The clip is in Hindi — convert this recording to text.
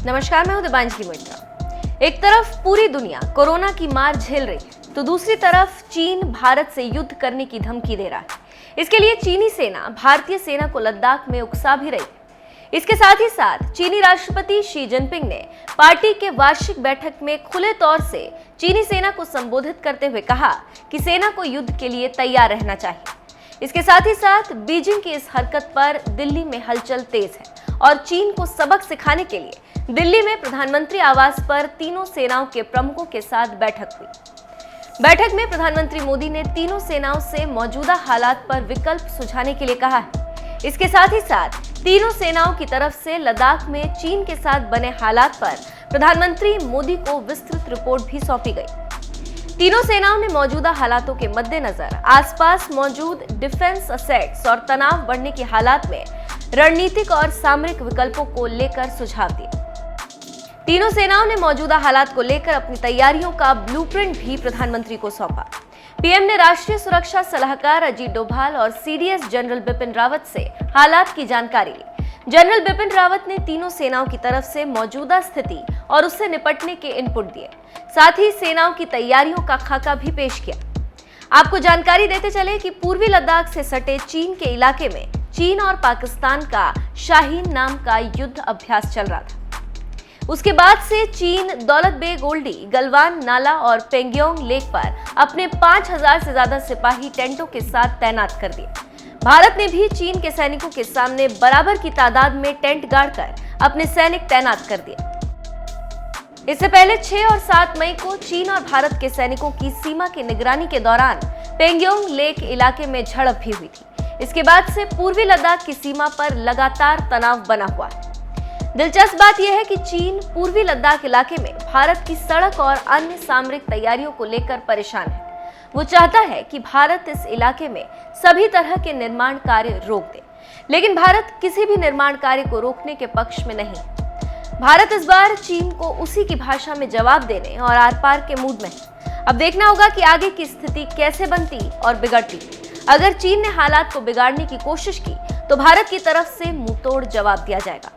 नमस्कार, मैं हूं दिबांजलि मिश्रा। एक तरफ पूरी दुनिया कोरोना की मार झेल रही है तो दूसरी तरफ चीन भारत से युद्ध करने की धमकी दे रहा है। इसके लिए चीनी सेना भारतीय सेना को लद्दाख में उकसा भी रही है। इसके साथ ही साथ चीनी राष्ट्रपति शी जिनपिंग ने पार्टी के वार्षिक बैठक में खुले तौर से चीनी सेना को संबोधित करते हुए कहा कि सेना को युद्ध के लिए तैयार रहना चाहिए। इसके साथ ही साथ बीजिंग की इस हरकत पर दिल्ली में हलचल तेज है और चीन को सबक सिखाने के लिए दिल्ली में प्रधानमंत्री आवास पर तीनों सेनाओं के प्रमुखों के साथ बैठक हुई। बैठक में प्रधानमंत्री मोदी ने तीनों सेनाओं से मौजूदा हालात पर विकल्प सुझाने के लिए कहा है। इसके साथ ही साथ तीनों सेनाओं की तरफ से लद्दाख में चीन के साथ बने हालात पर प्रधानमंत्री मोदी को विस्तृत रिपोर्ट भी सौंपी गई। तीनों सेनाओं ने मौजूदा हालातों के मद्देनजर आसपास मौजूद डिफेंस असेट्स और तनाव बढ़ने की हालात में रणनीतिक और सामरिक विकल्पों को लेकर सुझाव दिए। तीनों सेनाओं ने मौजूदा हालात को लेकर अपनी तैयारियों का ब्लूप्रिंट भी प्रधानमंत्री को सौंपा। पीएम ने राष्ट्रीय सुरक्षा सलाहकार अजीत डोभाल और सीडीएस जनरल बिपिन रावत से हालात की जानकारी ली। जनरल बिपिन रावत ने तीनों सेनाओं की तरफ से मौजूदा स्थिति और उससे निपटने के इनपुट दिए, साथ ही सेनाओं की तैयारियों का खाका भी पेश किया। आपको जानकारी देते चले कि पूर्वी लद्दाख से सटे चीन के इलाके में चीन और पाकिस्तान का शाहीन नाम का युद्ध अभ्यास चल रहा था। उसके बाद से चीन दौलत बेग ओल्डी, गलवान नाला और पेंगयोंग लेक पर अपने 5000 से ज्यादा सिपाही टेंटों के साथ तैनात कर दिए। भारत ने भी चीन के सैनिकों के सामने बराबर की तादाद में टेंट गाड़कर अपने सैनिक तैनात कर दिए। इससे पहले 6 और 7 मई को चीन और भारत के सैनिकों की सीमा की निगरानी के दौरान पेंगयोंग लेक इलाके में झड़प भी हुई थी। इसके बाद से पूर्वी लद्दाख की सीमा पर लगातार तनाव बना हुआ है। दिलचस्प बात यह है कि चीन पूर्वी लद्दाख इलाके में भारत की सड़क और अन्य सामरिक तैयारियों को लेकर परेशान है। वो चाहता है कि भारत इस इलाके में सभी तरह के निर्माण कार्य रोक दे, लेकिन भारत किसी भी निर्माण कार्य को रोकने के पक्ष में नहीं। भारत इस बार चीन को उसी की भाषा में जवाब देने और आर पार के मूड में है। अब देखना होगा कि आगे की स्थिति कैसे बनती और बिगड़ती। अगर चीन ने हालात को बिगाड़ने की कोशिश की तो भारत की तरफ से मुंहतोड़ जवाब दिया जाएगा।